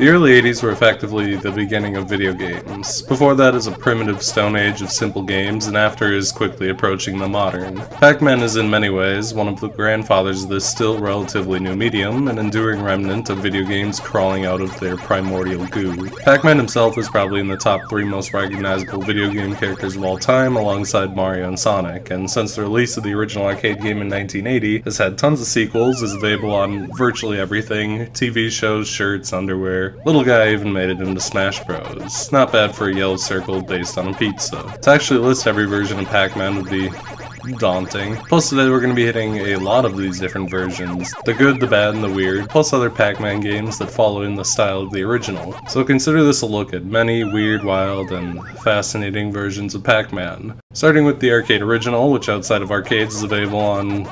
The early 80s were effectively the beginning of video games. Before that is a primitive stone age of simple games, and after is quickly approaching the modern. Pac-Man is in many ways one of the grandfathers of this still relatively new medium, an enduring remnant of video games crawling out of their primordial goo. Pac-Man himself is probably in the top 3 most recognizable video game characters of all time, alongside Mario and Sonic, and since the release of the original arcade game in 1980, has had tons of sequels, is available on virtually everything, TV shows, shirts, underwear. Little guy even made it into Smash Bros. Not bad for a yellow circle based on a pizza. To actually list every version of Pac-Man would be daunting. Plus today we're going to be hitting a lot of these different versions. The good, the bad, and the weird, plus other Pac-Man games that follow in the style of the original. So consider this a look at many weird, wild, and fascinating versions of Pac-Man. Starting with the arcade original, which outside of arcades is available on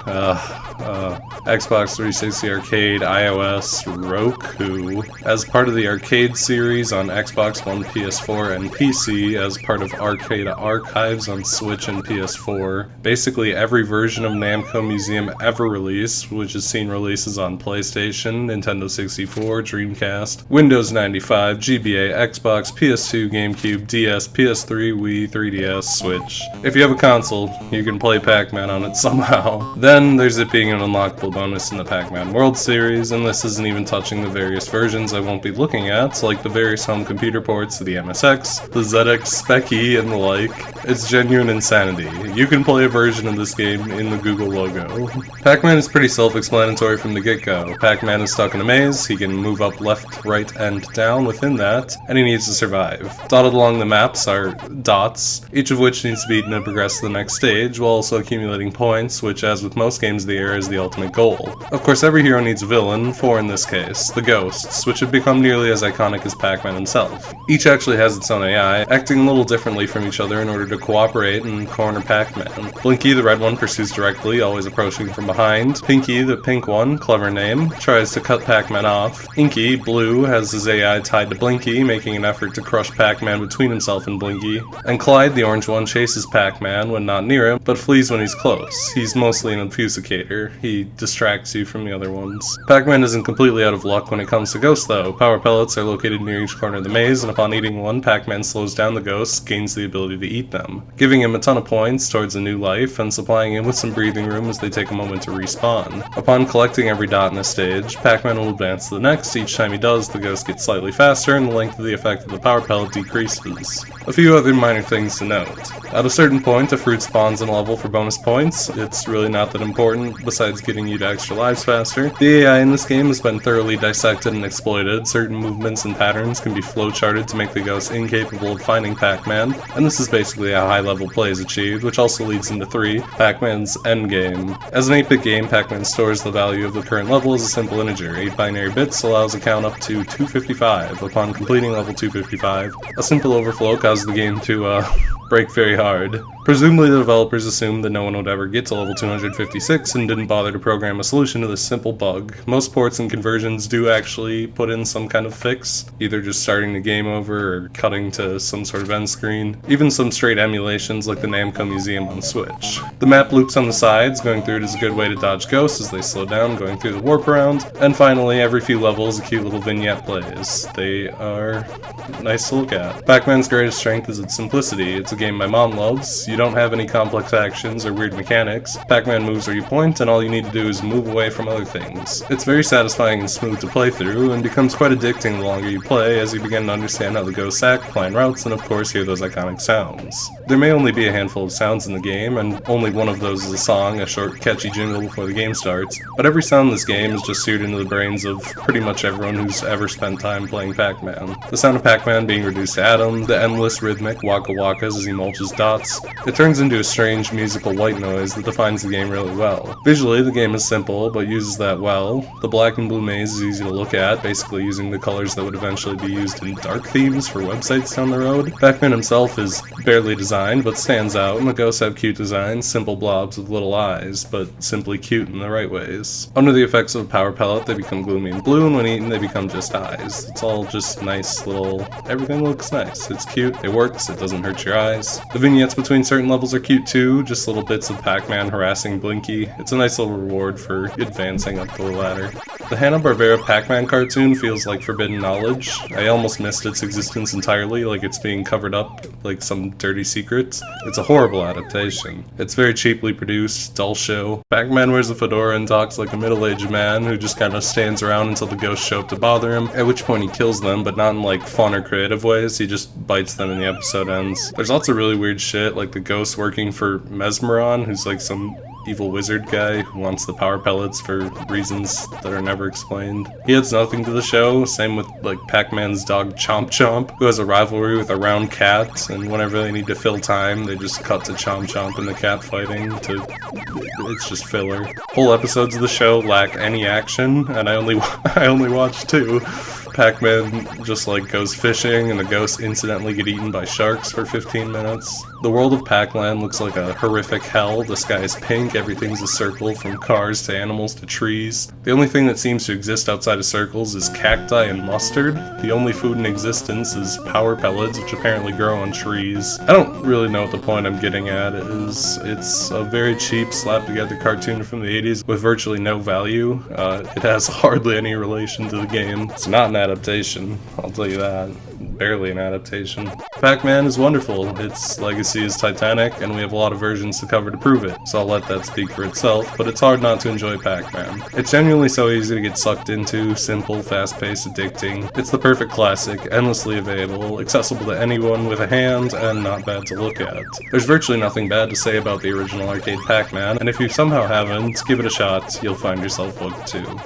Xbox 360 Arcade, iOS, Roku, as part of the arcade series on Xbox One, PS4, and PC, as part of Arcade Archives on Switch and PS4. Basically every version of Namcom Museum ever released, which has seen releases on PlayStation, Nintendo 64, Dreamcast, Windows 95, GBA, Xbox, PS2, Gamecube, DS, PS3, Wii, 3DS, Switch. If you have a console, you can play Pac-Man on it somehow. Then there's it being an unlockable bonus in the Pac-Man World series, and this isn't even touching the various versions I won't be looking at, like the various home computer ports to the MSX, the Zed Ex Speccy, and the like. It's genuine insanity. You can play a version of this game in the Google logo. Pac-Man is pretty self-explanatory from the get-go. Pac-Man is stuck in a maze, he can move up left, right, and down within that, and he needs to survive. Dotted along the maps are dots, each of which needs to be eaten to progress to the next stage, while also accumulating points, which, as with most games of the era, is the ultimate goal. Of course, every hero needs a villain, 4 in this case, the Ghosts, which have become nearly as iconic as Pac-Man himself. Each actually has its own AI, acting a little differently from each other in order to cooperate and corner Pac-Man. Blinky, the red one, pursues directly, always approaching from behind. Pinky, the pink one, clever name, tries to cut Pac-Man off. Inky, blue, has his AI tied to Blinky, making an effort to crush Pac-Man between himself and Blinky. And Clyde, the orange one, chases Pac-Man when not near him, but flees when he's close. He's mostly an obfuscator. He distracts you from the other ones. Pac-Man isn't completely out of luck when it comes to ghosts though. Power pellets are located near each corner of the maze, and upon eating one, Pac-Man slows down the ghosts, gains the ability to eat them, giving him a ton of points towards a new life, and supplying him with some breathing room as they take a moment to respawn. Upon collecting every dot in a stage, Pac-Man will advance to the next. Each time he does, the ghost gets slightly faster, and the length of the effect of the power pellet decreases. A few other minor things to note. At a certain point, a fruit spawns in a level for bonus points. It's really not that important, besides getting you to extra lives faster. The AI in this game has been thoroughly dissected and exploited. Certain movements and patterns can be flowcharted to make the ghost incapable of finding Pac-Man, and this is basically how high-level play is achieved, which also leads into 3, Pac-Man's endgame. As an 8-bit game, Pac-Man stores the value of the current level as a simple integer. 8 binary bits allows a count up to 255. Upon completing level 255, a simple overflow causes the game to, break very hard. Presumably the developers assumed that no one would ever get to level 256 and didn't bother to program a solution to this simple bug. Most ports and conversions do actually put in some kind of fix, either just starting the game over or cutting to some sort of end screen. Even some straight emulations like the Namcom Museum on Switch. The map loops on the sides, going through it is a good way to dodge ghosts as they slow down, going through the warp around. And finally, every few levels a cute little vignette plays. They are nice to look at. Pac-Man's greatest strength is its simplicity. It's a game my mom loves. You don't have any complex actions or weird mechanics. Pac-Man moves where you point, and all you need to do is move away from other things. It's very satisfying and smooth to play through, and becomes quite addicting the longer you play as you begin to understand how the ghosts act, plan routes, and of course hear those iconic sounds. There may only be a handful of sounds in the game, and only one of those is a song, a short catchy jingle before the game starts, but every sound in this game is just seared into the brains of pretty much everyone who's ever spent time playing Pac-Man. The sound of Pac-Man being reduced to atoms, the endless rhythmic waka wakas as he mulches dots, it turns into a strange musical white noise that defines the game really well. Visually, the game is simple, but uses that well. The black and blue maze is easy to look at, basically using the colors that would eventually be used in dark themes for websites down the road. Pac-Man himself is barely designed, but stands out, and the ghosts have cute designs, simple blobs with little eyes, but simply cute in the right ways. Under the effects of a power pellet, they become gloomy and blue, and when eaten, they become just eyes. It's all just nice little... everything looks nice. It's cute, it works, it doesn't hurt your eyes. The vignettes between certain levels are cute too, just little bits of Pac-Man harassing Blinky. It's a nice little reward for advancing up the ladder. The Hanna-Barbera Pac-Man cartoon feels like forbidden knowledge. I almost missed its existence entirely, like it's being covered up like some dirty secret. It's a horrible adaptation. It's very cheaply produced, dull show. Pac-Man wears a fedora and talks like a middle-aged man who just kind of stands around until the ghosts show up to bother him, at which point he kills them, but not in like fun or creative ways. He just bites them and the episode ends. There's lots of really weird shit, like the ghost working for Mesmeron, who's like some evil wizard guy who wants the power pellets for reasons that are never explained. He adds nothing to the show, same with like Pac-Man's dog Chomp Chomp, who has a rivalry with a round cat, and whenever they need to fill time, they just cut to Chomp Chomp and the cat fighting it's just filler. Whole episodes of the show lack any action, and I only watched 2. Pac-Man just like goes fishing and the ghosts incidentally get eaten by sharks for 15 minutes. The world of Pac-Land looks like a horrific hell. The sky is pink, everything's a circle, from cars to animals to trees. The only thing that seems to exist outside of circles is cacti and mustard. The only food in existence is power pellets, which apparently grow on trees. I don't really know what the point I'm getting at is. It's a very cheap, slapped-together cartoon from the 80s with virtually no value. It has hardly any relation to the game. It's not an adaptation, I'll tell you that. Barely an adaptation. Pac-Man is wonderful. Its legacy is titanic, and we have a lot of versions to cover to prove it, so I'll let that speak for itself, but it's hard not to enjoy Pac-Man. It's genuinely so easy to get sucked into, simple, fast-paced, addicting. It's the perfect classic, endlessly available, accessible to anyone with a hand, and not bad to look at. There's virtually nothing bad to say about the original arcade Pac-Man, and if you somehow haven't, give it a shot, you'll find yourself hooked too.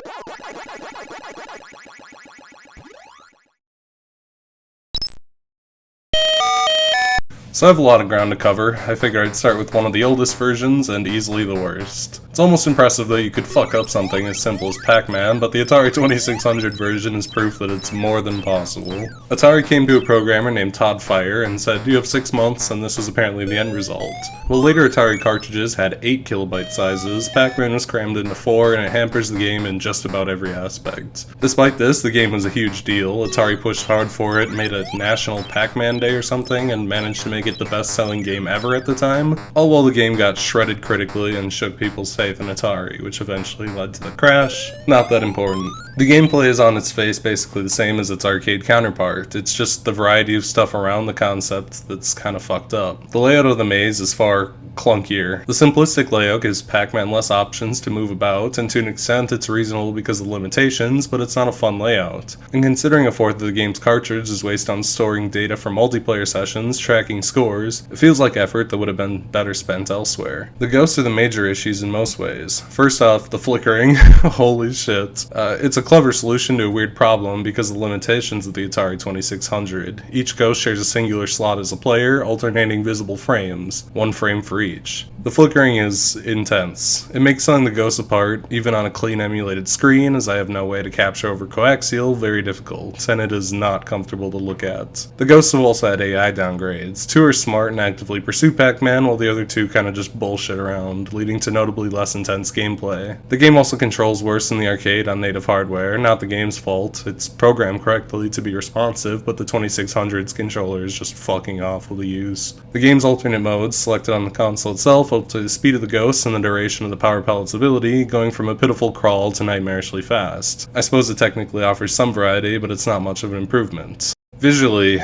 So I have a lot of ground to cover. I figure I'd start with one of the oldest versions and easily the worst. It's almost impressive that you could fuck up something as simple as Pac-Man, but the Atari 2600 version is proof that it's more than possible. Atari came to a programmer named Todd Fire and said, "You have 6 months," and this is apparently the end result. While later Atari cartridges had 8 kilobyte sizes, Pac-Man was crammed into 4 and it hampers the game in just about every aspect. Despite this, the game was a huge deal. Atari pushed hard for it, made a National Pac-Man Day or something, and managed to make it the best-selling game ever at the time, all while the game got shredded critically and shook people's faith in Atari, which eventually led to the crash. Not that important. The gameplay is on its face basically the same as its arcade counterpart. It's just the variety of stuff around the concept that's kind of fucked up. The layout of the maze is far clunkier. The simplistic layout gives Pac-Man less options to move about, and to an extent it's reasonable because of limitations, but it's not a fun layout. And considering a fourth of the game's cartridge is wasted on storing data from multiplayer sessions, tracking scores, it feels like effort that would have been better spent elsewhere. The ghosts are the major issues in most ways. First off, the flickering. Holy shit. It's a clever solution to a weird problem because of the limitations of the Atari 2600. Each ghost shares a singular slot as a player, alternating visible frames, 1 frame for each. The flickering is intense. It makes telling the ghosts apart, even on a clean emulated screen, as I have no way to capture over coaxial, very difficult, and it is not comfortable to look at. The ghosts have also had AI downgrades. 2 are smart and actively pursue Pac-Man, while the other 2 kinda just bullshit around, leading to notably less intense gameplay. The game also controls worse than the arcade on native hardware, not the game's fault. It's programmed correctly to be responsive, but the 2600's controller is just fucking awful to use. The game's alternate modes, selected on the console itself, alter the speed of the ghosts and the duration of the power pellet's ability, going from a pitiful crawl to nightmarishly fast. I suppose it technically offers some variety, but it's not much of an improvement. Visually,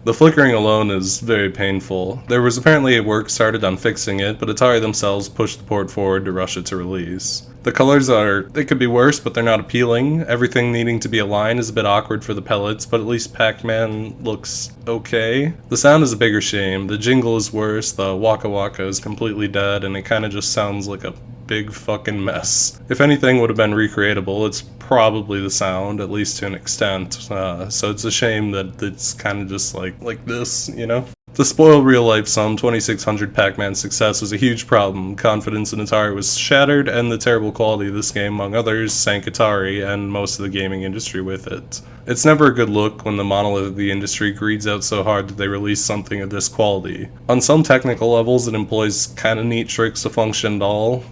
the flickering alone is very painful. There was apparently a work started on fixing it, but Atari themselves pushed the port forward to rush it to release. The colors they could be worse, but they're not appealing. Everything needing to be aligned is a bit awkward for the pellets, but at least Pac-Man looks okay. The sound is a bigger shame. The jingle is worse, the Waka Waka is completely dead, and it kinda just sounds like a big fucking mess. If anything would have been recreatable, it's probably the sound, at least to an extent, so it's a shame that it's kind of just like this, you know? To spoil real-life some, 2600 Pac-Man's success was a huge problem. Confidence in Atari was shattered, and the terrible quality of this game, among others, sank Atari and most of the gaming industry with it. It's never a good look when the monolith of the industry greeds out so hard that they release something of this quality. On some technical levels, it employs kinda neat tricks to function at all.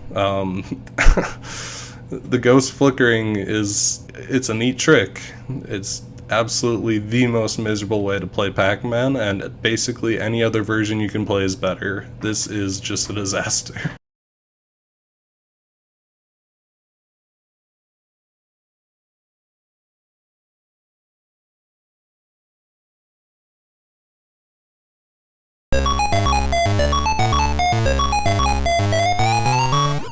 The ghost flickering it's a neat trick. It's Absolutely the most miserable way to play Pac-Man, and basically any other version you can play is better. This is just a disaster.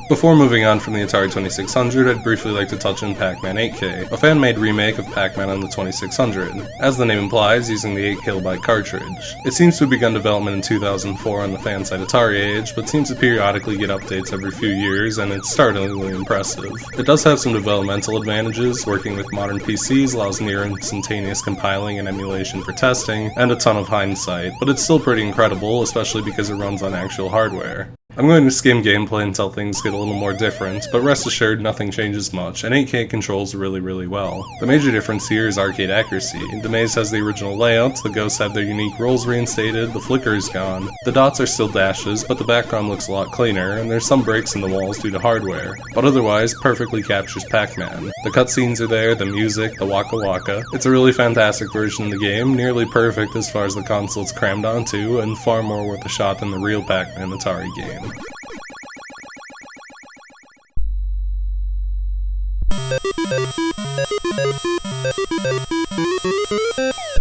Before moving on from the Atari 2600, I'd briefly like to touch on Pac-Man 8K, a fan-made remake of Pac-Man on the 2600, as the name implies, using the 8KB cartridge. It seems to have begun development in 2004 on the fan-side Atari age, but seems to periodically get updates every few years, and it's startlingly impressive. It does have some developmental advantages. Working with modern PCs allows near instantaneous compiling and emulation for testing, and a ton of hindsight, but it's still pretty incredible, especially because it runs on actual hardware. I'm going to skim gameplay until things get a little more different, but rest assured nothing changes much, and 8K controls really well. The major difference here is arcade accuracy. The maze has the original layout, the ghosts have their unique roles reinstated, the flicker is gone, the dots are still dashes, but the background looks a lot cleaner, and there's some breaks in the walls due to hardware, but otherwise perfectly captures Pac-Man. The cutscenes are there, the music, the waka waka. It's a really fantastic version of the game, nearly perfect as far as the console it's crammed onto, and far more worth a shot than the real Pac-Man Atari game.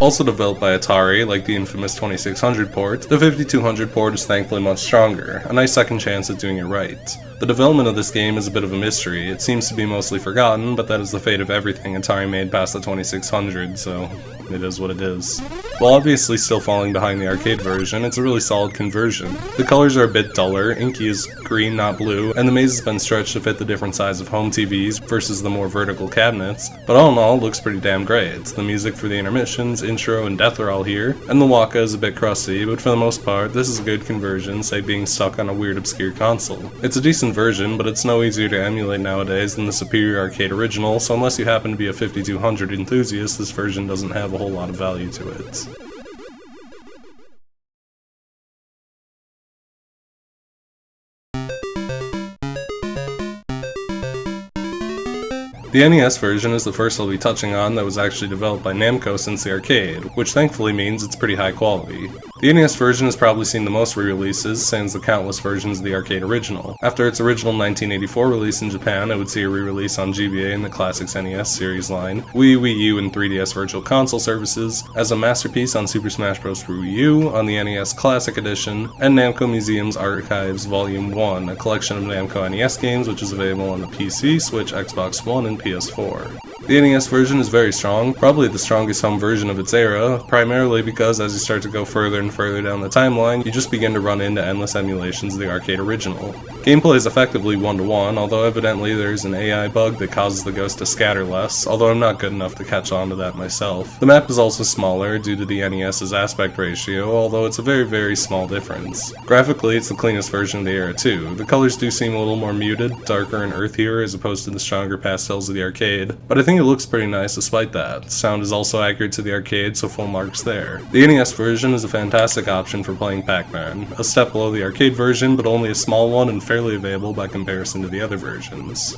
Also developed by Atari, like the infamous 2600 port, the 5200 port is thankfully much stronger, a nice second chance at doing it right. The development of this game is a bit of a mystery. It seems to be mostly forgotten, but that is the fate of everything Atari made past the 2600, so it is what it is. While obviously still falling behind the arcade version, it's a really solid conversion. The colors are a bit duller, Inky is green not blue, and the maze has been stretched to fit the different size of home TVs versus the more vertical cabinets, but all in all it looks pretty damn great. The music for the intermissions, intro, and death are all here, and the waka is a bit crusty, but for the most part this is a good conversion, say being stuck on a weird obscure console. It's a decent version, but it's no easier to emulate nowadays than the superior arcade original, so unless you happen to be a 5200 enthusiast, this version doesn't have a whole lot of value to it. The NES version is the first I'll be touching on that was actually developed by Namco since the arcade, which thankfully means it's pretty high quality. The NES version has probably seen the most re-releases, sans the countless versions of the arcade original. After its original 1984 release in Japan, it would see a re-release on GBA and the Classics NES series line, Wii U, and 3DS Virtual Console services, as a masterpiece on Super Smash Bros. For Wii U, on the NES Classic Edition, and Namco Museum's Archives Volume 1, a collection of Namco NES games which is available on the PC, Switch, Xbox One, and PS4. The NES version is very strong, probably the strongest home version of its era, primarily because as you start to go further and further down the timeline, you just begin to run into endless emulations of the arcade original. Gameplay is effectively one-to-one, although evidently there's an AI bug that causes the ghost to scatter less, although I'm not good enough to catch on to that myself. The map is also smaller due to the NES's aspect ratio, although it's a very small difference. Graphically, it's the cleanest version of the era too. The colors do seem a little more muted, darker and earthier as opposed to the stronger pastels of the arcade, but I think it looks pretty nice despite that. Sound is also accurate to the arcade, so full marks there. The NES version is a fantastic option for playing Pac-Man, a step below the arcade version, but only a small one and fairly available by comparison to the other versions.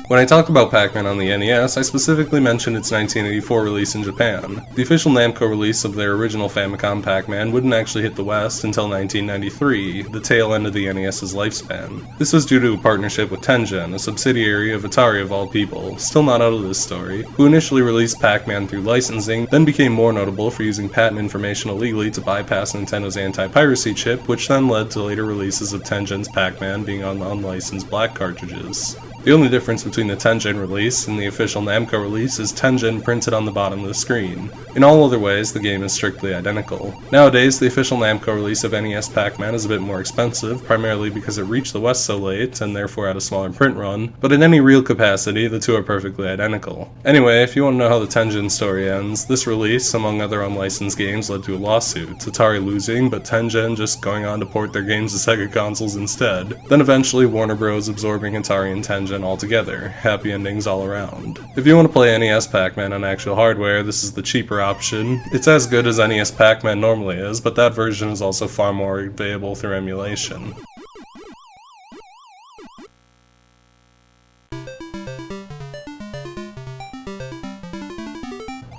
When I talk about Pac-Man on the NES, I specifically mentioned its 1984 release in Japan. The official Namco release of their original Famicom Pac-Man wouldn't actually hit the West until 1993, the tail end of the NES's lifespan. This was due to a partnership with TENGEN, a subsidiary of Atari of all people, still not out of this story, who initially released Pac-Man through licensing, then became more notable for using patent information illegally to bypass Nintendo's anti-piracy chip, which then led to later releases of TENGEN's Pac-Man being on unlicensed black cartridges. The only difference between the TENGEN release and the official Namco release is TENGEN printed on the bottom of the screen. In all other ways, the game is strictly identical. Nowadays, the official Namco release of NES Pac-Man is a bit more expensive, primarily because it reached the West so late, and therefore had a smaller print run, but in any real capacity, the two are perfectly identical. Anyway, if you want to know how the TENGEN story ends, this release, among other unlicensed games, led to a lawsuit, Atari losing, but TENGEN just going on to port their games to Sega consoles instead. Then eventually Warner Bros. Absorbing Atari and TENGEN altogether. Happy endings all around. If you want to play NES Pac-Man on actual hardware, this is the cheaper option. It's as good as NES Pac-Man normally is, but that version is also far more available through emulation. When I talk about Pac-Man on the NES, I specifically mentioned its 1984 release in Japan. The official Namco release of their original Famicom Pac-Man wouldn't actually hit the West until 1993, the tail end of the NES's lifespan. The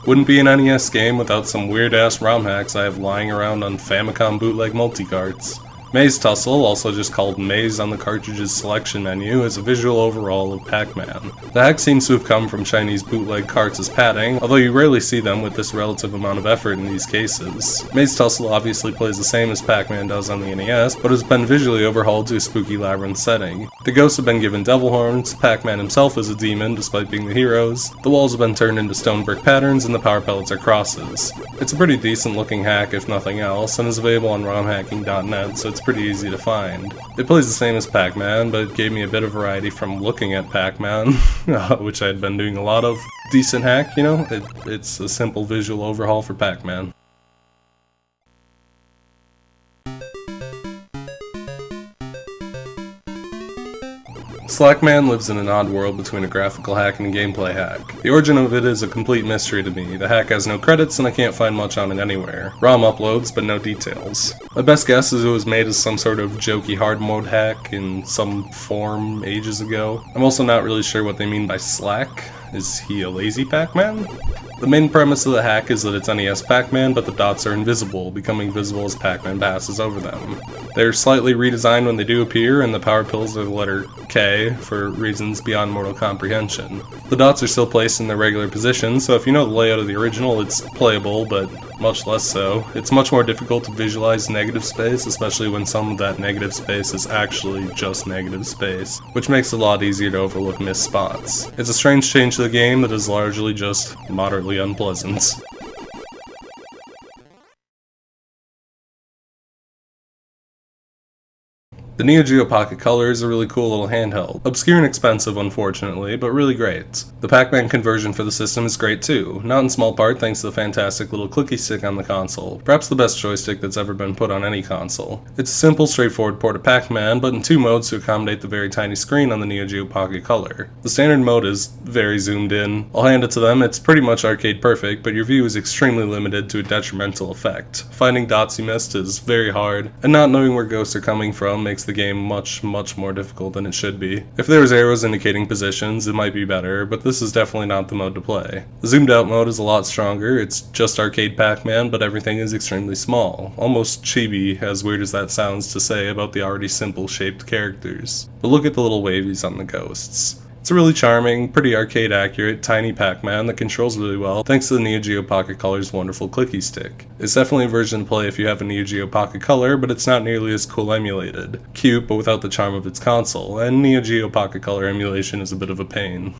Wouldn't be an NES game without some weird-ass ROM hacks I have lying around on Famicom bootleg multicarts. Maze Tussle, also just called Maze on the cartridge's selection menu, is a visual overhaul of Pac-Man. The hack seems to have come from Chinese bootleg carts as padding, although you rarely see them with this relative amount of effort in these cases. Maze Tussle obviously plays the same as Pac-Man does on the NES, but has been visually overhauled to a spooky labyrinth setting. The ghosts have been given devil horns, Pac-Man himself is a demon despite being the heroes, the walls have been turned into stone brick patterns, and the power pellets are crosses. It's a pretty decent looking hack if nothing else, and is available on romhacking.net, so it's pretty easy to find. It plays the same as Pac-Man, but gave me a bit of variety from looking at Pac-Man, which I had been doing a lot of. Decent hack, you know? It's a simple visual overhaul for Pac-Man. Slackman lives in an odd world between a graphical hack and a gameplay hack. The origin of it is a complete mystery to me. The hack has no credits and I can't find much on it anywhere. ROM uploads, but no details. My best guess is it was made as some sort of jokey hard mode hack in some form ages ago. I'm also not really sure what they mean by Slack. Is he a lazy Pac-Man? The main premise of the hack is that it's NES Pac-Man, but the dots are invisible, becoming visible as Pac-Man passes over them. They're slightly redesigned when they do appear, and the power pills are the letter K for reasons beyond mortal comprehension. The dots are still placed in their regular position, so if you know the layout of the original, it's playable, but much less so. It's much more difficult to visualize negative space, especially when some of that negative space is actually just negative space, which makes it a lot easier to overlook missed spots. It's a strange change to the game that is largely just moderately unpleasant. The Neo Geo Pocket Color is a really cool little handheld. Obscure and expensive, unfortunately, but really great. The Pac-Man conversion for the system is great too, not in small part thanks to the fantastic little clicky stick on the console, perhaps the best joystick that's ever been put on any console. It's a simple, straightforward port of Pac-Man, but in two modes to accommodate the very tiny screen on the Neo Geo Pocket Color. The standard mode is very zoomed in. I'll hand it to them, it's pretty much arcade perfect, but your view is extremely limited to a detrimental effect. Finding dots you missed is very hard, and not knowing where ghosts are coming from makes the game much more difficult than it should be. If there was arrows indicating positions, it might be better, but this is definitely not the mode to play. The zoomed out mode is a lot stronger. It's just arcade Pac-Man, but everything is extremely small. Almost chibi, as weird as that sounds to say about the already simple shaped characters. But look at the little wavies on the ghosts. It's a really charming, pretty arcade accurate, tiny Pac-Man that controls really well thanks to the Neo Geo Pocket Color's wonderful clicky stick. It's definitely a version to play if you have a Neo Geo Pocket Color, but it's not nearly as cool emulated. Cute, but without the charm of its console, and Neo Geo Pocket Color emulation is a bit of a pain.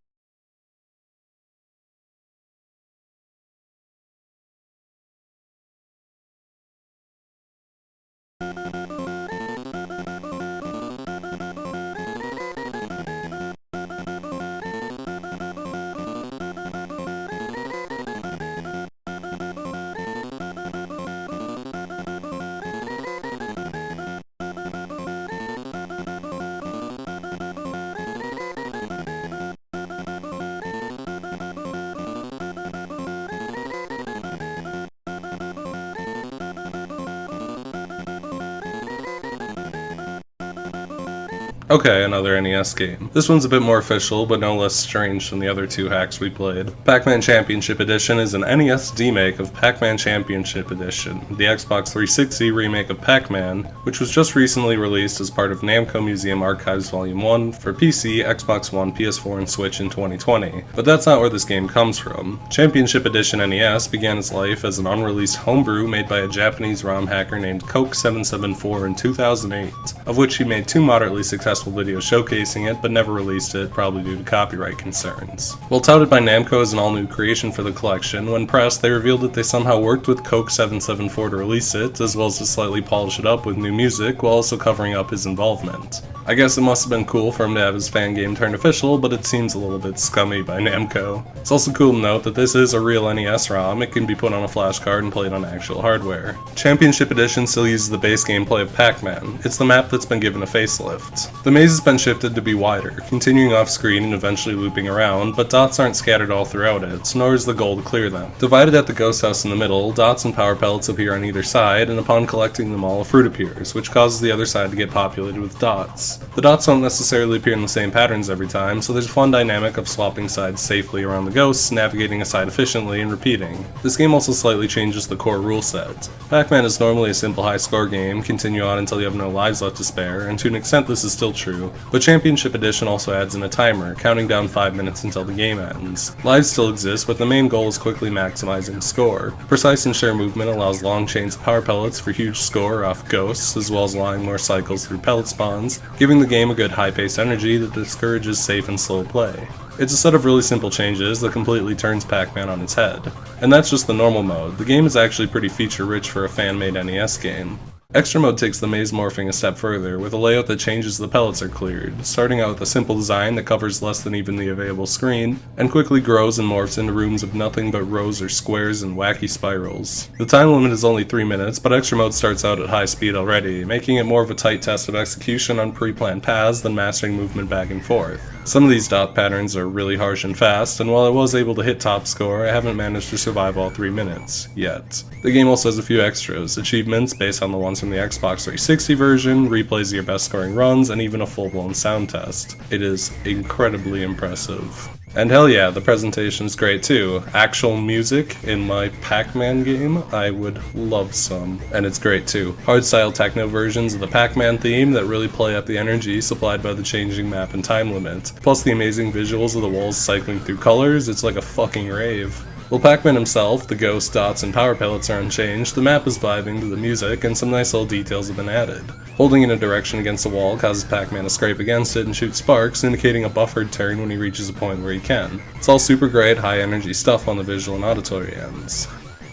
Okay, another NES game. This one's a bit more official, but no less strange than the other two hacks we played. Pac-Man Championship Edition is an NES remake of Pac-Man Championship Edition, the Xbox 360 remake of Pac-Man, which was just recently released as part of Namcom Museum Archives Volume 1 for PC, Xbox One, PS4, and Switch in 2020. But that's not where this game comes from. Championship Edition NES began its life as an unreleased homebrew made by a Japanese ROM hacker named Coke774 in 2008, of which he made two moderately successful videos showcasing it, but never released it, probably due to copyright concerns. While touted by Namco as an all-new creation for the collection, when pressed they revealed that they somehow worked with Coke774 to release it, as well as to slightly polish it up with new music, while also covering up his involvement. I guess it must have been cool for him to have his fan game turned official, but it seems a little bit scummy by Namco. It's also cool to note that this is a real NES ROM. It can be put on a flash card and played on actual hardware. Championship Edition still uses the base gameplay of Pac-Man. It's the map that's been given a facelift. The maze has been shifted to be wider, continuing off screen and eventually looping around, but dots aren't scattered all throughout it, nor is the goal to clear them. Divided at the ghost house in the middle, dots and power pellets appear on either side, and upon collecting them all, a fruit appears, which causes the other side to get populated with dots. The dots don't necessarily appear in the same patterns every time, so there's a fun dynamic of swapping sides safely around the ghosts, navigating a side efficiently, and repeating. This game also slightly changes the core rule set. Pac-Man is normally a simple high-score game, continue on until you have no lives left to spare, and to an extent this is still true, but Championship Edition also adds in a timer, counting down 5 minutes until the game ends. Lives still exist, but the main goal is quickly maximizing score. Precise and sure movement allows long chains of power pellets for huge score off ghosts, as well as allowing more cycles through pellet spawns, giving the game a good high-paced energy that discourages safe and slow play. It's a set of really simple changes that completely turns Pac-Man on its head. And that's just the normal mode. The game is actually pretty feature-rich for a fan-made NES game. Extra mode takes the maze morphing a step further, with a layout that changes the pellets are cleared, starting out with a simple design that covers less than even the available screen, and quickly grows and morphs into rooms of nothing but rows or squares and wacky spirals. The time limit is only 3 minutes, but extra mode starts out at high speed already, making it more of a tight test of execution on pre-planned paths than mastering movement back and forth. Some of these dot patterns are really harsh and fast, and while I was able to hit top score, I haven't managed to survive all 3 minutes, yet. The game also has a few extras, achievements based on the ones from the Xbox 360 version, replays of your best scoring runs, and even a full-blown sound test. It is incredibly impressive. And hell yeah, the presentation's great too. Actual music in my Pac-Man game, I would love some. And it's great too. Hardstyle techno versions of the Pac-Man theme that really play up the energy supplied by the changing map and time limit. Plus the amazing visuals of the walls cycling through colors, it's like a fucking rave. While Pac-Man himself, the ghosts, dots, and power pellets are unchanged, the map is vibing to the music and some nice little details have been added. Holding in a direction against a wall causes Pac-Man to scrape against it and shoot sparks, indicating a buffered turn when he reaches a point where he can. It's all super great, high energy stuff on the visual and auditory ends.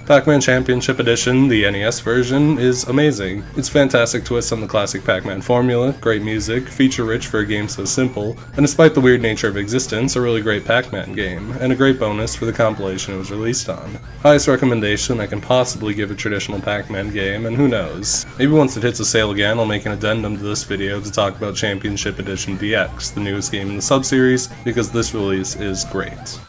Pac-Man Championship Edition, the NES version, is amazing. It's fantastic twist on the classic Pac-Man formula, great music, feature-rich for a game so simple, and despite the weird nature of existence, a really great Pac-Man game, and a great bonus for the compilation it was released on. Highest recommendation I can possibly give a traditional Pac-Man game, and who knows, maybe once it hits a sale again I'll make an addendum to this video to talk about Championship Edition DX, the newest game in the sub-series, because this release is great.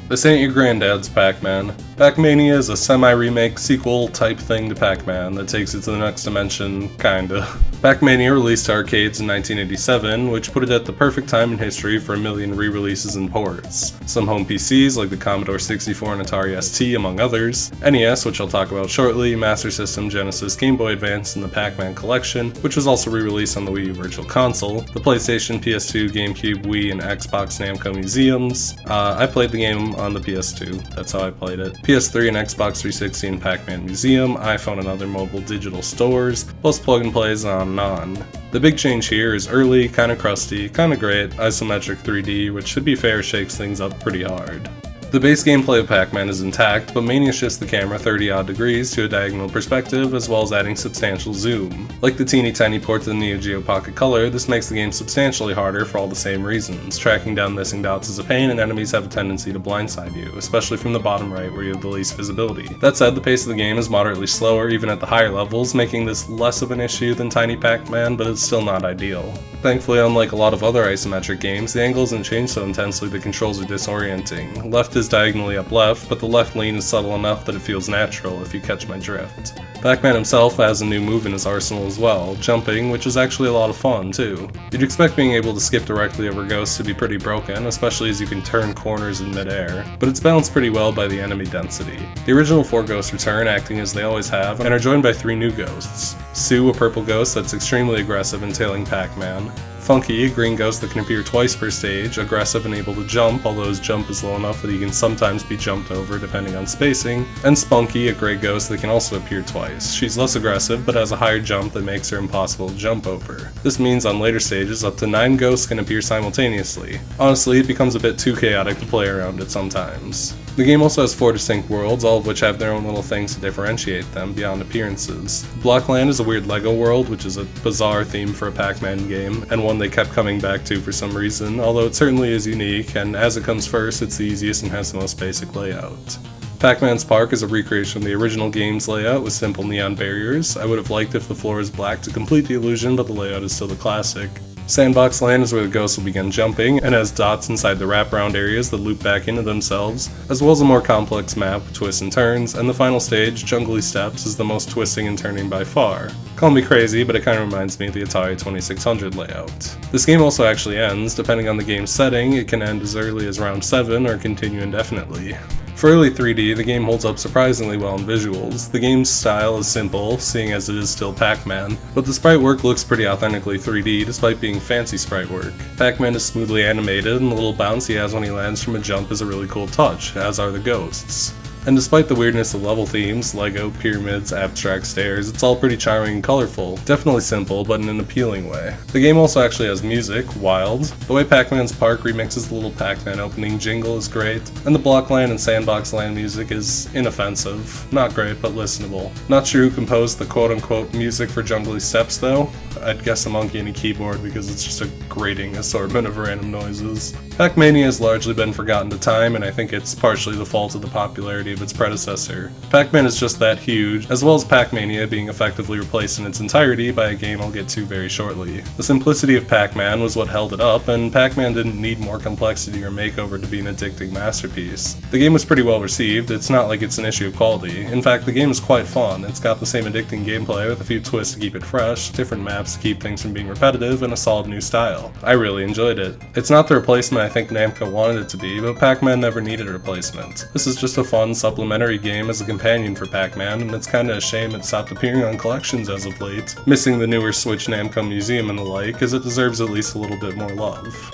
This ain't your granddad's Pac-Man. Pac-Mania is a semi-remake sequel type thing to Pac-Man that takes it to the next dimension, kinda. Pac-Mania released to arcades in 1987, which put it at the perfect time in history for a million re-releases and ports. Some home PCs like the Commodore 64 and Atari ST among others, NES, which I'll talk about shortly, Master System, Genesis, Game Boy Advance, and the Pac-Man Collection, which was also re-released on the Wii U Virtual Console, the PlayStation, PS2, Gamecube, Wii, and Xbox Namcom Museums. I played the game on the PS2, that's how I played it. PS3 and Xbox 360 and Pac-Man Museum, iPhone and other mobile digital stores, plus plug and plays on and on. The big change here is early, kinda crusty, kinda great, isometric 3D, which to be fair shakes things up pretty hard. The base gameplay of Pac-Man is intact, but Mania shifts the camera 30-odd degrees to a diagonal perspective, as well as adding substantial zoom. Like the teeny tiny port to the Neo Geo Pocket Color, this makes the game substantially harder for all the same reasons. Tracking down missing dots is a pain, and enemies have a tendency to blindside you, especially from the bottom right where you have the least visibility. That said, the pace of the game is moderately slower even at the higher levels, making this less of an issue than Tiny Pac-Man, but it's still not ideal. Thankfully, unlike a lot of other isometric games, the angle isn't changed so intensely the controls are disorienting. Left is diagonally up left, but the left lean is subtle enough that it feels natural if you catch my drift. Pac-Man himself has a new move in his arsenal as well, jumping, which is actually a lot of fun too. You'd expect being able to skip directly over ghosts to be pretty broken, especially as you can turn corners in midair, but it's balanced pretty well by the enemy density. The original 4 ghosts return, acting as they always have, and are joined by 3 new ghosts. Sue, a purple ghost that's extremely aggressive and tailing Pac-Man. Funky, a green ghost that can appear twice per stage, aggressive and able to jump, although his jump is low enough that he can sometimes be jumped over depending on spacing, and Spunky, a gray ghost that can also appear twice. She's less aggressive, but has a higher jump that makes her impossible to jump over. This means on later stages, up to 9 ghosts can appear simultaneously. Honestly, it becomes a bit too chaotic to play around it sometimes. The game also has 4 distinct worlds, all of which have their own little things to differentiate them beyond appearances. Blockland is a weird LEGO world, which is a bizarre theme for a Pac-Man game, and one they kept coming back to for some reason, although it certainly is unique, and as it comes first, it's the easiest and has the most basic layout. Pac-Man's Park is a recreation of the original game's layout with simple neon barriers. I would have liked if the floor is black to complete the illusion, but the layout is still the classic. Sandbox Land is where the ghosts will begin jumping, and has dots inside the wraparound areas that loop back into themselves, as well as a more complex map with twists and turns, and the final stage, Jungly Steps, is the most twisting and turning by far. Call me crazy, but it kinda reminds me of the Atari 2600 layout. This game also actually ends. Depending on the game's setting, it can end as early as round 7 or continue indefinitely. For early 3D, the game holds up surprisingly well in visuals. The game's style is simple, seeing as it is still Pac-Man, but the sprite work looks pretty authentically 3D despite being fancy sprite work. Pac-Man is smoothly animated, and the little bounce he has when he lands from a jump is a really cool touch, as are the ghosts. And despite the weirdness of level themes, Lego, pyramids, abstract stairs, it's all pretty charming and colorful. Definitely simple, but in an appealing way. The game also actually has music, wild. The way Pac-Man's Park remixes the little Pac-Man opening jingle is great, and the Blockland and Sandbox Land music is inoffensive. Not great, but listenable. Not sure who composed the quote-unquote music for Jungly Steps though. I'd guess a monkey and a keyboard because it's just a grating assortment of random noises. Pac-Mania has largely been forgotten to time, and I think it's partially the fault of the popularity of its predecessor. Pac-Man is just that huge, as well as Pac-Mania being effectively replaced in its entirety by a game I'll get to very shortly. The simplicity of Pac-Man was what held it up, and Pac-Man didn't need more complexity or makeover to be an addicting masterpiece. The game was pretty well received. It's not like it's an issue of quality. In fact, the game is quite fun. It's got the same addicting gameplay with a few twists to keep it fresh, different maps to keep things from being repetitive, and a solid new style. I really enjoyed it. It's not the replacement I think Namco wanted it to be, but Pac-Man never needed a replacement. This is just a fun, supplementary game as a companion for Pac-Man, and it's kinda a shame it stopped appearing on collections as of late, missing the newer Switch Namcom Museum and the like, as it deserves at least a little bit more love.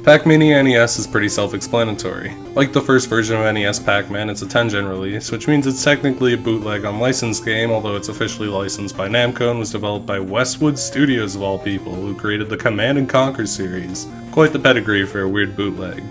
Pac-Mania NES is pretty self-explanatory. Like the first version of NES Pac-Man, it's a TENGEN release, which means it's technically a bootleg unlicensed game, although it's officially licensed by Namco and was developed by Westwood Studios of all people, who created the Command & Conquer series. Quite the pedigree for a weird bootleg.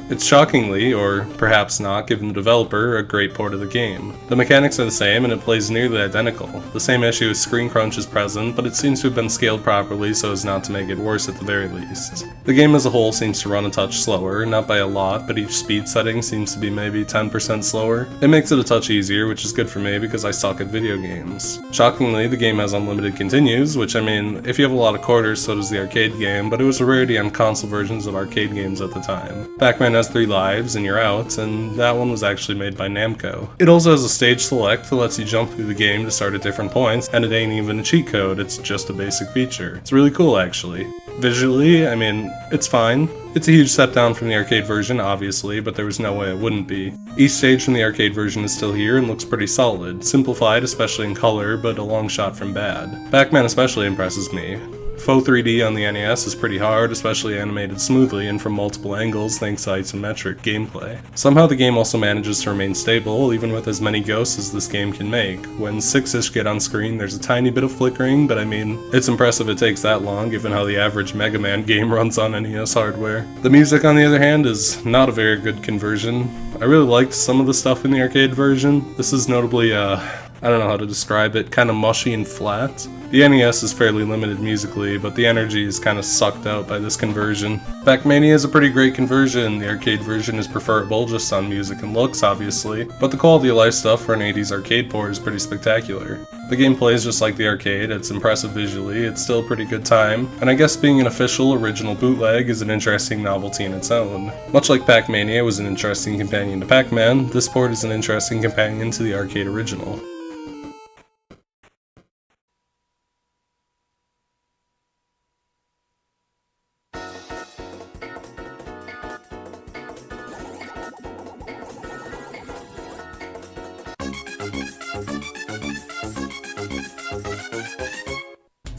It's shockingly, or perhaps not, given the developer, a great port of the game. The mechanics are the same and it plays nearly identical. The same issue with screen crunch is present, but it seems to have been scaled properly so as not to make it worse at the very least. The game as a whole seems to run a touch slower, not by a lot, but each speed setting seems to be maybe 10% slower. It makes it a touch easier, which is good for me because I suck at video games. Shockingly, the game has unlimited continues, which I mean, if you have a lot of quarters so does the arcade game, but it was a rarity on console versions of arcade games at the time. Pac-Man has 3 lives and you're out, and that one was actually made by Namco. It also has a stage select that lets you jump through the game to start at different points, and it ain't even a cheat code, it's just a basic feature. It's really cool actually. Visually, I mean, it's fine. It's a huge step down from the arcade version, obviously, but there was no way it wouldn't be. Each stage from the arcade version is still here and looks pretty solid. Simplified, especially in color, but a long shot from bad. Pac-Man especially impresses me. Faux 3D on the NES is pretty hard, especially animated smoothly and from multiple angles thanks to isometric gameplay. Somehow the game also manages to remain stable, even with as many ghosts as this game can make. When 6-ish get on screen, there's a tiny bit of flickering, but I mean, it's impressive it takes that long given how the average Mega Man game runs on NES hardware. The music, on the other hand, is not a very good conversion. I really liked some of the stuff in the arcade version. This is notably, I don't know how to describe it, kind of mushy and flat. The NES is fairly limited musically, but the energy is kind of sucked out by this conversion. Pac-Mania is a pretty great conversion. The arcade version is preferable just on music and looks, obviously, but the quality of life stuff for an 80s arcade port is pretty spectacular. The game plays just like the arcade, it's impressive visually, it's still a pretty good time, and I guess being an official original bootleg is an interesting novelty in its own. Much like Pac-Mania was an interesting companion to Pac-Man, this port is an interesting companion to the arcade original.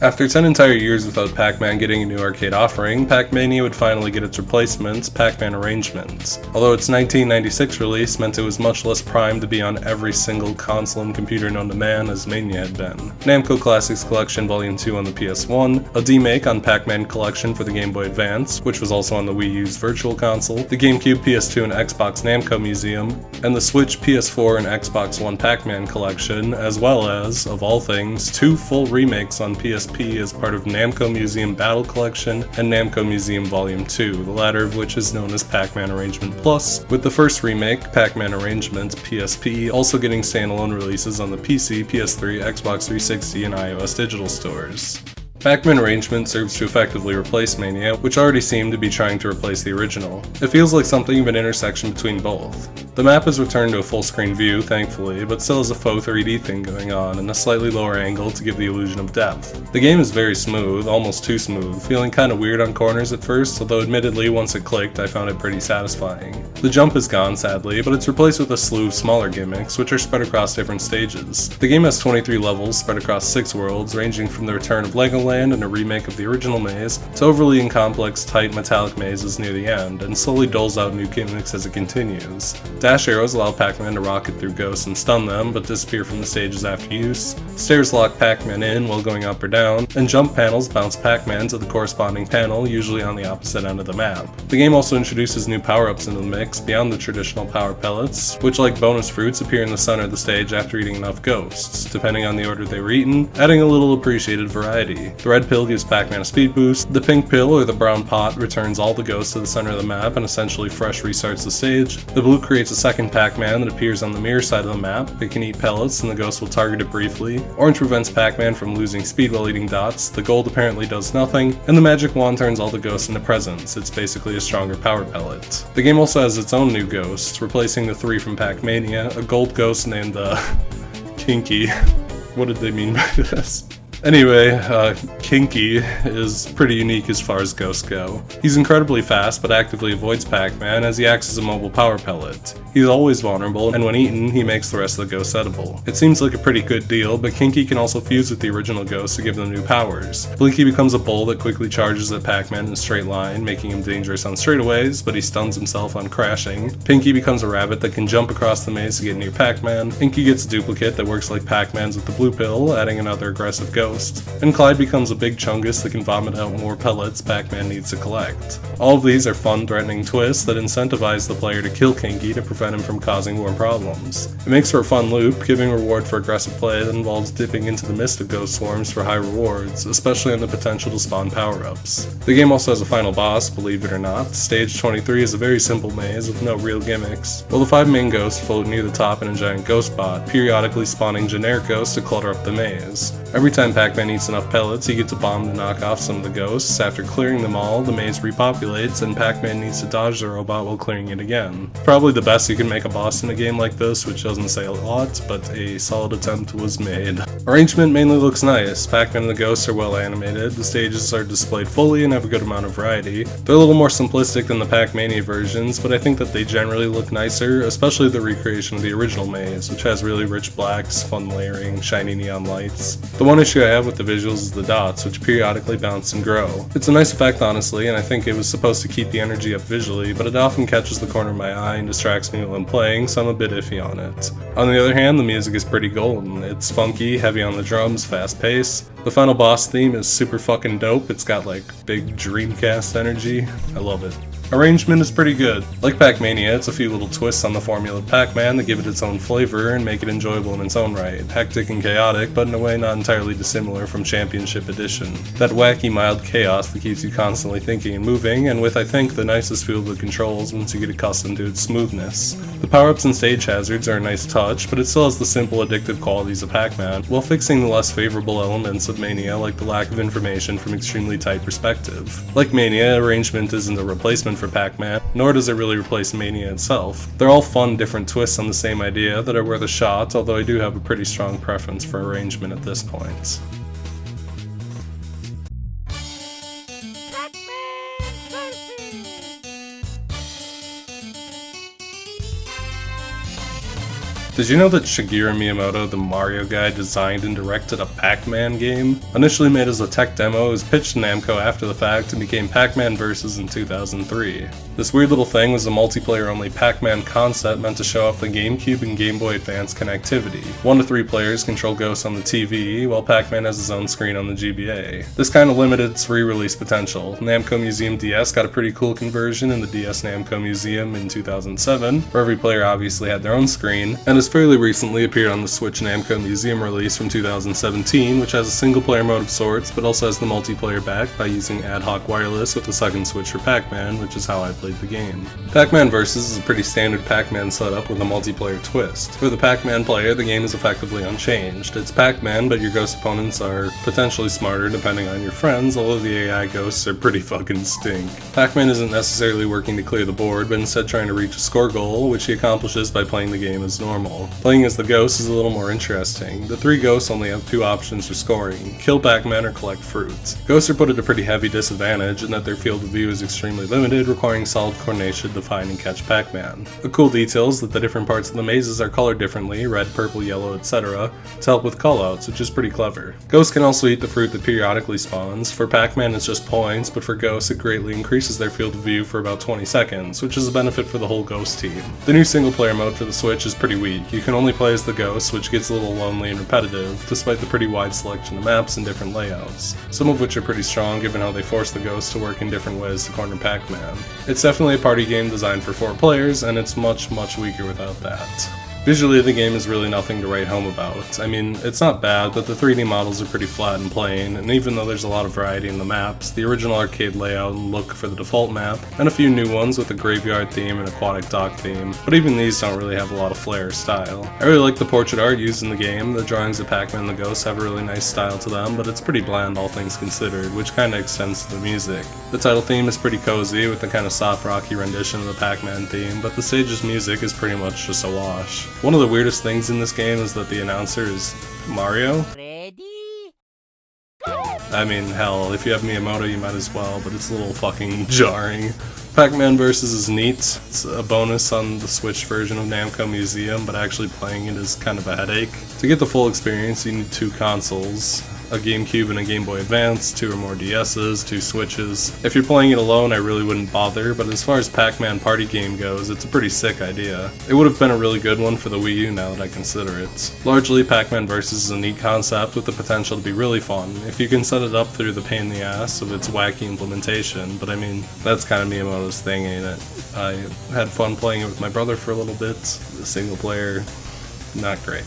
After 10 entire years without Pac-Man getting a new arcade offering, Pac-Mania would finally get its replacement, Pac-Man Arrangement. Although its 1996 release meant it was much less primed to be on every single console and computer known to man as Mania had been. Namco Classics Collection Volume 2 on the PS1, a demake on Pac-Man Collection for the Game Boy Advance, which was also on the Wii U's Virtual Console, the Gamecube, PS2, and Xbox Namcom Museum, and the Switch, PS4, and Xbox One Pac-Man Collection, as well as, of all things, 2 full remakes on PSP as part of Namco Museum Battle Collection and Namco Museum Volume 2, the latter of which is known as Pac-Man Arrangement Plus, with the first remake, Pac-Man Arrangement PSP, also getting standalone releases on the PC, PS3, Xbox 360, and iOS digital stores. Pac-Man Arrangement serves to effectively replace Mania, which already seemed to be trying to replace the original. It feels like something of an intersection between both. The map is returned to a full-screen view, thankfully, but still has a faux 3D thing going on and a slightly lower angle to give the illusion of depth. The game is very smooth, almost too smooth, feeling kinda weird on corners at first, although admittedly once it clicked I found it pretty satisfying. The jump is gone sadly, but it's replaced with a slew of smaller gimmicks, which are spread across different stages. The game has 23 levels spread across 6 worlds, ranging from the return of Legoland and a remake of the original maze, to overly and complex tight metallic mazes near the end, and slowly doles out new gimmicks as it continues. Dash arrows allow Pac-Man to rocket through ghosts and stun them, but disappear from the stages after use. Stairs lock Pac-Man in while going up or down, and jump panels bounce Pac-Man to the corresponding panel, usually on the opposite end of the map. The game also introduces new power-ups into the mix beyond the traditional power pellets, which like bonus fruits appear in the center of the stage after eating enough ghosts, depending on the order they were eaten, adding a little appreciated variety. The red pill gives Pac-Man a speed boost, the pink pill or the brown pot returns all the ghosts to the center of the map and essentially fresh restarts the stage, the blue creates a second Pac-Man that appears on the mirror side of the map, it can eat pellets and the ghost will target it briefly, orange prevents Pac-Man from losing speed while eating dots, the gold apparently does nothing, and the magic wand turns all the ghosts into presents, it's basically a stronger power pellet. The game also has its own new ghosts, replacing the 3 from Pac-Mania, a gold ghost named Kinky. What did they mean by this? Anyway, Kinky is pretty unique as far as ghosts go. He's incredibly fast but actively avoids Pac-Man as he acts as a mobile power pellet. He's always vulnerable, and when eaten, he makes the rest of the ghosts edible. It seems like a pretty good deal, but Kinky can also fuse with the original ghosts to give them new powers. Blinky becomes a bull that quickly charges at Pac-Man in a straight line, making him dangerous on straightaways, but he stuns himself on crashing. Pinky becomes a rabbit that can jump across the maze to get near Pac-Man. Inky gets a duplicate that works like Pac-Man's with the blue pill, adding another aggressive ghost. And Clyde becomes a big chungus that can vomit out more pellets Pac-Man needs to collect. All of these are fun, threatening twists that incentivize the player to kill Kinky to prevent him from causing more problems. It makes for a fun loop, giving reward for aggressive play that involves dipping into the mist of ghost swarms for high rewards, especially on the potential to spawn power-ups. The game also has a final boss, believe it or not. Stage 23 is a very simple maze with no real gimmicks, while the 5 main ghosts float near the top in a giant ghost bot, periodically spawning generic ghosts to clutter up the maze. Every time Pac-Man eats enough pellets, he gets a bomb to knock off some of the ghosts. After clearing them all, the maze repopulates, and Pac-Man needs to dodge the robot while clearing it again. Probably the best you can make a boss in a game like this, which doesn't say a lot, but a solid attempt was made. Arrangement mainly looks nice. Pac-Man and the ghosts are well animated, the stages are displayed fully and have a good amount of variety. They're a little more simplistic than the Pac-Mania versions, but I think that they generally look nicer, especially the recreation of the original maze, which has really rich blacks, fun layering, shiny neon lights. The one issue I have with the visuals is the dots, which periodically bounce and grow. It's a nice effect honestly, and I think it was supposed to keep the energy up visually, but it often catches the corner of my eye and distracts me while I'm playing, so I'm a bit iffy on it. On the other hand, the music is pretty golden. It's funky, heavy on the drums, fast pace. The final boss theme is super fucking dope. It's got like big Dreamcast energy. I love it. Arrangement is pretty good. Like Pac-Mania, it's a few little twists on the formula of Pac-Man that give it its own flavor and make it enjoyable in its own right. Hectic and chaotic, but in a way not entirely dissimilar from Championship Edition. That wacky, mild chaos that keeps you constantly thinking and moving, and with, I think, the nicest feel of the controls once you get accustomed to its smoothness. The power-ups and stage hazards are a nice touch, but it still has the simple, addictive qualities of Pac-Man, while fixing the less favorable elements of Mania, like the lack of information from extremely tight perspective. Like Mania, Arrangement isn't a replacement for Pac-Man, nor does it really replace Mania itself. They're all fun, different twists on the same idea that are worth a shot, although I do have a pretty strong preference for Arrangement at this point. Did you know that Shigeru Miyamoto, the Mario guy, designed and directed a Pac-Man game? Initially made as a tech demo, it was pitched to Namco after the fact and became Pac-Man Vs. in 2003. This weird little thing was a multiplayer-only Pac-Man concept meant to show off the Gamecube and Game Boy Advance connectivity. 1 to 3 players control Ghost on the TV, while Pac-Man has his own screen on the GBA. This kinda limited its re-release potential. Namco Museum DS got a pretty cool conversion in the DS Namco Museum in 2007, where every player obviously had their own screen, and has fairly recently appeared on the Switch Namco Museum release from 2017, which has a single-player mode of sorts, but also has the multiplayer back by using ad hoc wireless with a second Switch for Pac-Man, which is how I played the game. Pac-Man Vs. is a pretty standard Pac-Man setup with a multiplayer twist. For the Pac-Man player, the game is effectively unchanged. It's Pac-Man, but your ghost opponents are potentially smarter depending on your friends, although the AI ghosts are pretty fucking stink. Pac-Man isn't necessarily working to clear the board, but instead trying to reach a score goal, which he accomplishes by playing the game as normal. Playing as the ghost is a little more interesting. The 3 ghosts only have 2 options for scoring: kill Pac-Man or collect fruits. Ghosts are put at a pretty heavy disadvantage in that their field of view is extremely limited, requiring solid coordination to find and catch Pac-Man. A cool detail is that the different parts of the mazes are colored differently, red, purple, yellow, etc., to help with callouts, which is pretty clever. Ghosts can also eat the fruit that periodically spawns. For Pac-Man it's just points, but for ghosts it greatly increases their field of view for about 20 seconds, which is a benefit for the whole ghost team. The new single player mode for the Switch is pretty weak. You can only play as the ghost, which gets a little lonely and repetitive, despite the pretty wide selection of maps and different layouts, some of which are pretty strong given how they force the ghost to work in different ways to corner Pac-Man. It's definitely a party game designed for 4 players, and it's much weaker without that. Visually, the game is really nothing to write home about. I mean, it's not bad, but the 3D models are pretty flat and plain, and even though there's a lot of variety in the maps, the original arcade layout and look for the default map, and a few new ones with a graveyard theme and aquatic dock theme, but even these don't really have a lot of flair or style. I really like the portrait art used in the game. The drawings of Pac-Man and the Ghosts have a really nice style to them, but it's pretty bland all things considered, which kinda extends to the music. The title theme is pretty cozy, with a kinda soft rocky rendition of the Pac-Man theme, but the stage's music is pretty much just a wash. One of the weirdest things in this game is that the announcer is Mario. Ready? I mean, hell, if you have Miyamoto you might as well, but it's a little fucking jarring. Pac-Man Vs. is neat. It's a bonus on the Switch version of Namco Museum, but actually playing it is kind of a headache. To get the full experience you need 2 consoles. A Gamecube and a Game Boy Advance, 2 or more DS's, 2 Switches. If you're playing it alone, I really wouldn't bother, but as far as Pac-Man party game goes, it's a pretty sick idea. It would have been a really good one for the Wii U now that I consider it. Largely, Pac-Man Vs. is a neat concept with the potential to be really fun, if you can set it up through the pain in the ass of its wacky implementation, but I mean, that's kind of Miyamoto's thing, ain't it? I had fun playing it with my brother for a little bit. The single player, not great.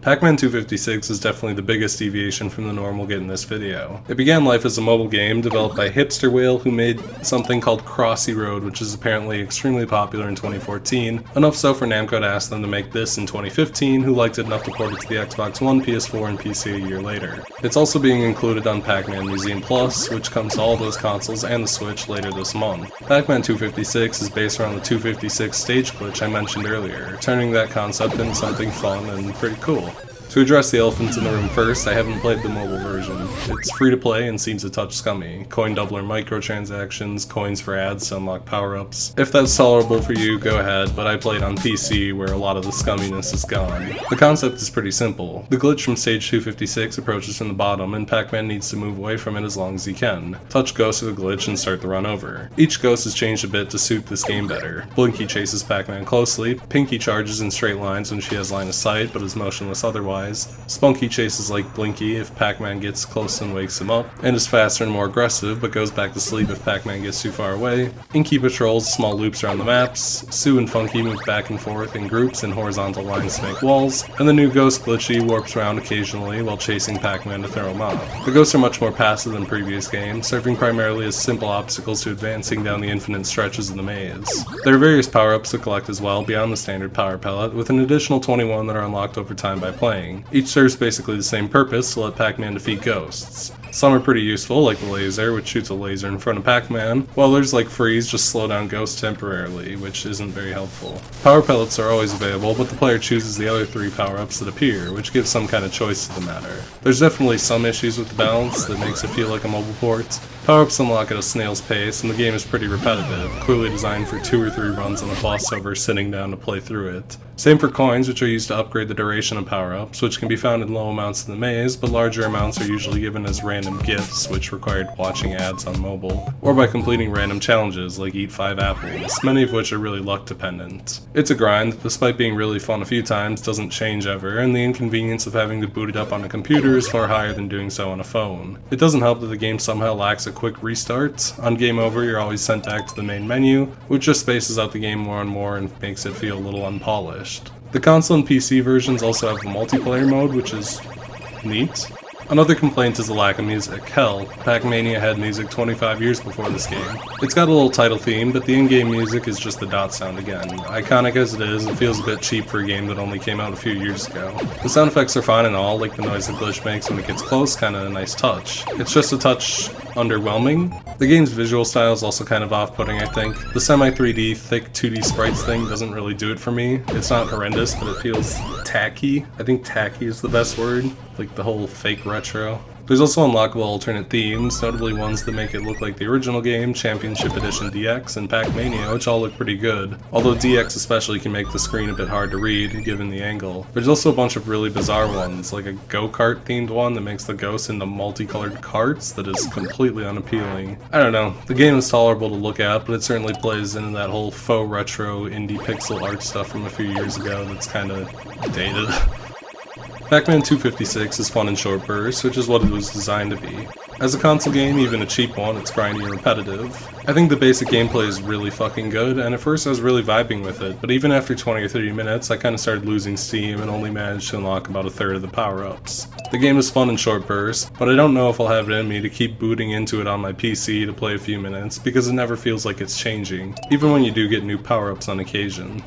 Pac-Man 256 is definitely the biggest deviation from the norm we'll get in this video. It began life as a mobile game developed by Hipster Whale, who made something called Crossy Road, which is apparently extremely popular in 2014, enough so for Namco to ask them to make this in 2015, who liked it enough to port it to the Xbox One, PS4, and PC a year later. It's also being included on Pac-Man Museum Plus, which comes to all those consoles and the Switch later this month. Pac-Man 256 is based around the 256 stage glitch I mentioned earlier, turning that concept into something fun and pretty cool. To address the elephants in the room first, I haven't played the mobile version. It's free to play and seems a touch scummy. Coin doubler microtransactions, coins for ads to unlock power-ups. If that's tolerable for you, go ahead, but I played on PC where a lot of the scumminess is gone. The concept is pretty simple. The glitch from stage 256 approaches from the bottom, and Pac-Man needs to move away from it as long as he can. Touch Ghost of the glitch and start the run over. Each ghost is changed a bit to suit this game better. Blinky chases Pac-Man closely, Pinky charges in straight lines when she has line of sight but is motionless otherwise. Spunky chases like Blinky if Pac-Man gets close and wakes him up, and is faster and more aggressive but goes back to sleep if Pac-Man gets too far away. Inky patrols small loops around the maps, Sue and Funky move back and forth in groups in horizontal lines to make walls, and the new ghost Glitchy warps around occasionally while chasing Pac-Man to throw him off. The ghosts are much more passive than previous games, serving primarily as simple obstacles to advancing down the infinite stretches of the maze. There are various power-ups to collect as well beyond the standard power pellet, with an additional 21 that are unlocked over time by playing. Each serves basically the same purpose to let Pac-Man defeat ghosts. Some are pretty useful, like the laser, which shoots a laser in front of Pac-Man, while others like Freeze just slow down ghosts temporarily, which isn't very helpful. Power pellets are always available, but the player chooses the other 3 power-ups that appear, which gives some kind of choice to the matter. There's definitely some issues with the balance that makes it feel like a mobile port. Power-ups unlock at a snail's pace, and the game is pretty repetitive, clearly designed for 2 or 3 runs on a boss over sitting down to play through it. Same for coins, which are used to upgrade the duration of power-ups, which can be found in low amounts in the maze, but larger amounts are usually given as random gifts, which required watching ads on mobile, or by completing random challenges like eat 5 apples, many of which are really luck dependent. It's a grind that, despite being really fun a few times, doesn't change ever, and the inconvenience of having to boot it up on a computer is far higher than doing so on a phone. It doesn't help that the game somehow lacks a quick restart. On game over, you're always sent back to the main menu, which just spaces out the game more and more and makes it feel a little unpolished. The console and PC versions also have the multiplayer mode, which is neat. Another complaint is the lack of music. Hell, Pac-Mania had music 25 years before this game. It's got a little title theme, but the in-game music is just the dot sound again. Iconic as it is, it feels a bit cheap for a game that only came out a few years ago. The sound effects are fine and all, like the noise the glitch makes when it gets close, kinda a nice touch. It's just a touch underwhelming. The game's visual style is also kind of off-putting, I think. The semi-3D, thick 2D sprites thing doesn't really do it for me. It's not horrendous, but it feels tacky. I think tacky is the best word. Like the whole fake retro. There's also unlockable alternate themes, notably ones that make it look like the original game, Championship Edition DX, and Pac-Mania, which all look pretty good. Although DX especially can make the screen a bit hard to read, given the angle. There's also a bunch of really bizarre ones, like a go-kart themed one that makes the ghosts into multicolored carts that is completely unappealing. I don't know, the game is tolerable to look at, but it certainly plays into that whole faux retro indie pixel art stuff from a few years ago that's kinda dated. Pac-Man 256 is fun in short bursts, which is what it was designed to be. As a console game, even a cheap one, it's grindy and repetitive. I think the basic gameplay is really fucking good, and at first I was really vibing with it, but even after 20 or 30 minutes, I kinda started losing steam and only managed to unlock about a third of the power-ups. The game is fun in short bursts, but I don't know if I'll have it in me to keep booting into it on my PC to play a few minutes, because it never feels like it's changing, even when you do get new power-ups on occasion.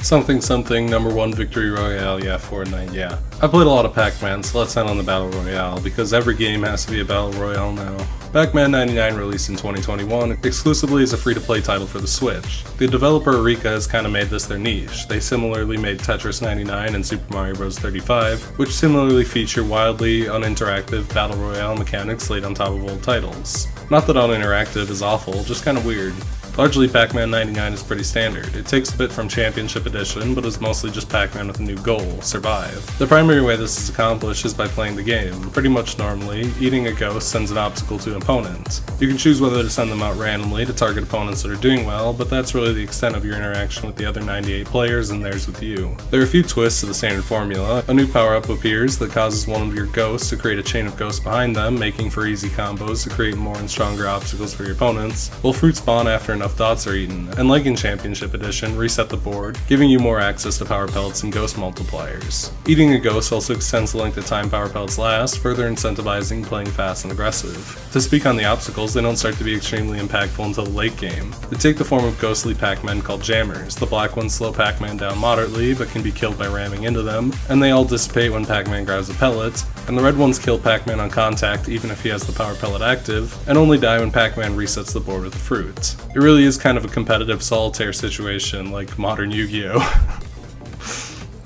Something something, #1 victory royale, yeah, Fortnite, yeah. I played a lot of Pac-Man, so let's end on the battle royale, because every game has to be a battle royale now. Pac-Man 99 released in 2021, exclusively as a free-to-play title for the Switch. The developer Eureka has kinda made this their niche. They similarly made Tetris 99 and Super Mario Bros. 35, which similarly feature wildly uninteractive battle royale mechanics laid on top of old titles. Not that uninteractive is awful, just kinda weird. Largely, Pac-Man 99 is pretty standard. It takes a bit from Championship Edition, but is mostly just Pac-Man with a new goal, survive. The primary way this is accomplished is by playing the game. Pretty much normally, eating a ghost sends an obstacle to an opponent. You can choose whether to send them out randomly to target opponents that are doing well, but that's really the extent of your interaction with the other 98 players and theirs with you. There are a few twists to the standard formula. A new power-up appears that causes one of your ghosts to create a chain of ghosts behind them, making for easy combos to create more and stronger obstacles for your opponents, while fruit spawn after enough dots are eaten, and like in Championship Edition, reset the board, giving you more access to power pellets and ghost multipliers. Eating a ghost also extends the length of time power pellets last, further incentivizing playing fast and aggressive. To speak on the obstacles, they don't start to be extremely impactful until the late game. They take the form of ghostly Pac-Men called jammers. The black ones slow Pac-Man down moderately, but can be killed by ramming into them, and they all dissipate when Pac-Man grabs a pellet, and the red ones kill Pac-Man on contact even if he has the power pellet active, and only die when Pac-Man resets the board with a fruit. It really is kind of a competitive solitaire situation, like modern Yu-Gi-Oh!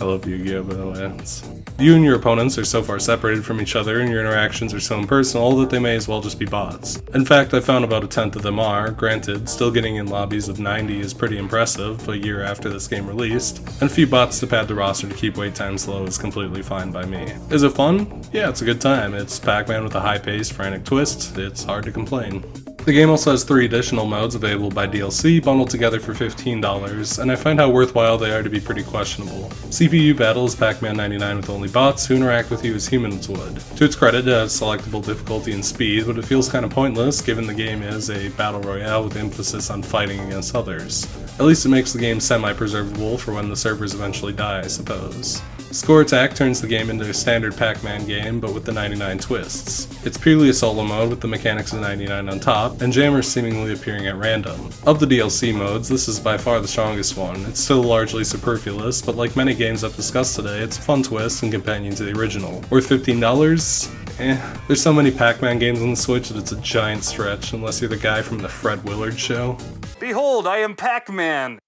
I love Yu-Gi-Oh! By the way. You and your opponents are so far separated from each other and your interactions are so impersonal that they may as well just be bots. In fact, I found about a tenth of them are. Granted, still getting in lobbies of 90 is pretty impressive a year after this game released, and a few bots to pad the roster to keep wait times low is completely fine by me. Is it fun? Yeah, it's a good time. It's Pac-Man with a high-paced, frantic twist. It's hard to complain. The game also has 3 additional modes available by DLC, bundled together for $15, and I find how worthwhile they are to be pretty questionable. CPU battles Pac-Man 99 with only bots who interact with you as humans would. To its credit, it has selectable difficulty and speed, but it feels kinda pointless given the game is a battle royale with emphasis on fighting against others. At least it makes the game semi-preservable for when the servers eventually die, I suppose. Score Attack turns the game into a standard Pac-Man game, but with the 99 twists. It's purely a solo mode with the mechanics of 99 on top, and jammers seemingly appearing at random. Of the DLC modes, this is by far the strongest one. It's still largely superfluous, but like many games I've discussed today, it's a fun twist and companion to the original. Worth $15? There's so many Pac-Man games on the Switch that it's a giant stretch, unless you're the guy from the Fred Willard Show. Behold, I am Pac-Man!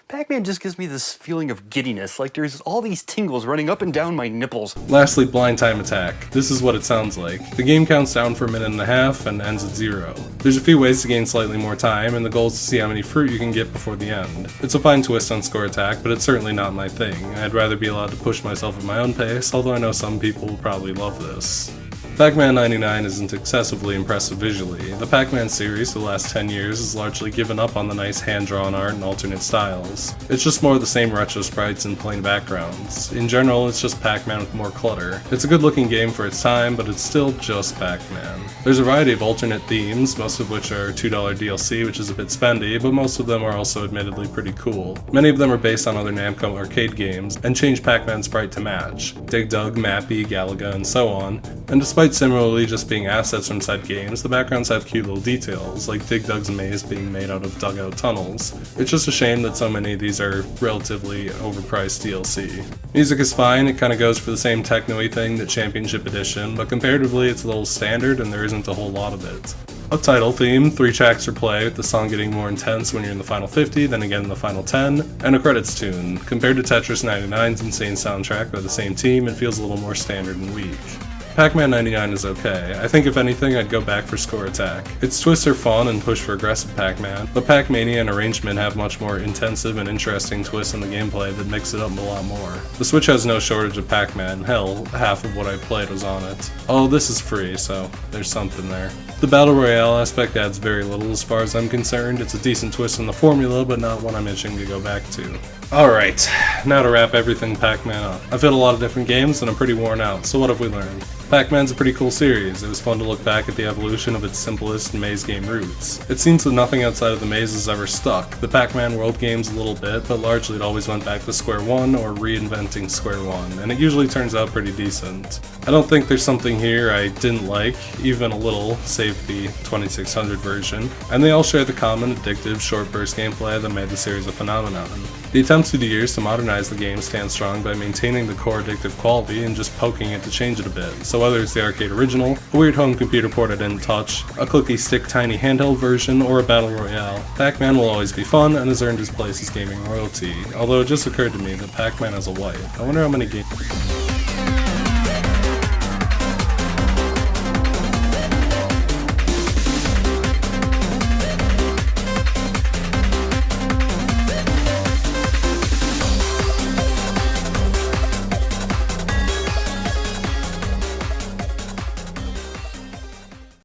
Pac-Man just gives me this feeling of giddiness, like there's all these tingles running up and down my nipples. Lastly, blind time attack. This is what it sounds like. The game counts down for a minute and a half and ends at 0. There's a few ways to gain slightly more time, and the goal is to see how many fruit you can get before the end. It's a fine twist on score attack, but it's certainly not my thing. I'd rather be allowed to push myself at my own pace, although I know some people will probably love this. Pac-Man 99 isn't excessively impressive visually. The Pac-Man series for the last 10 years has largely given up on the nice hand-drawn art and alternate styles. It's just more of the same retro sprites and plain backgrounds. In general, it's just Pac-Man with more clutter. It's a good looking game for its time, but it's still just Pac-Man. There's a variety of alternate themes, most of which are $2 DLC, which is a bit spendy, but most of them are also admittedly pretty cool. Many of them are based on other Namcom arcade games, and change Pac-Man's sprite to match. Dig Dug, Mappy, Galaga, and so on. And despite similarly just being assets from said games, the backgrounds have cute little details, like Dig Dug's maze being made out of dugout tunnels. It's just a shame that so many of these are relatively overpriced DLC. Music is fine, it kinda goes for the same techno-y thing that Championship Edition, but comparatively it's a little standard and there isn't a whole lot of it. A title theme, 3 tracks for play, with the song getting more intense when you're in the final 50, then again in the final 10, and a credits tune. Compared to Tetris 99's insane soundtrack by the same team, it feels a little more standard and weak. Pac-Man 99 is okay. I think if anything I'd go back for score attack. Its twists are fun and push for aggressive Pac-Man, but Pac-Mania and Arrangement have much more intensive and interesting twists in the gameplay that mix it up a lot more. The Switch has no shortage of Pac-Man, hell, half of what I played was on it. Oh, this is free, so there's something there. The Battle Royale aspect adds very little as far as I'm concerned. It's a decent twist in the formula, but not one I'm itching to go back to. Alright, now to wrap everything Pac-Man up. I've hit a lot of different games and I'm pretty worn out, so what have we learned? Pac-Man's a pretty cool series. It was fun to look back at the evolution of its simplest maze game roots. It seems that nothing outside of the maze has ever stuck. The Pac-Man World games a little bit, but largely it always went back to square one or reinventing square one, and it usually turns out pretty decent. I don't think there's something here I didn't like, even a little, save the 2600 version, and they all share the common, addictive, short burst gameplay that made the series a phenomenon. The attempts through the years to modernize the game stand strong by maintaining the core addictive quality and just poking it to change it a bit. So whether it's the arcade original, a weird home computer port I didn't touch, a clicky stick tiny handheld version, or a battle royale, Pac-Man will always be fun and has earned his place as gaming royalty. Although it just occurred to me that Pac-Man has a wife. I wonder how many games...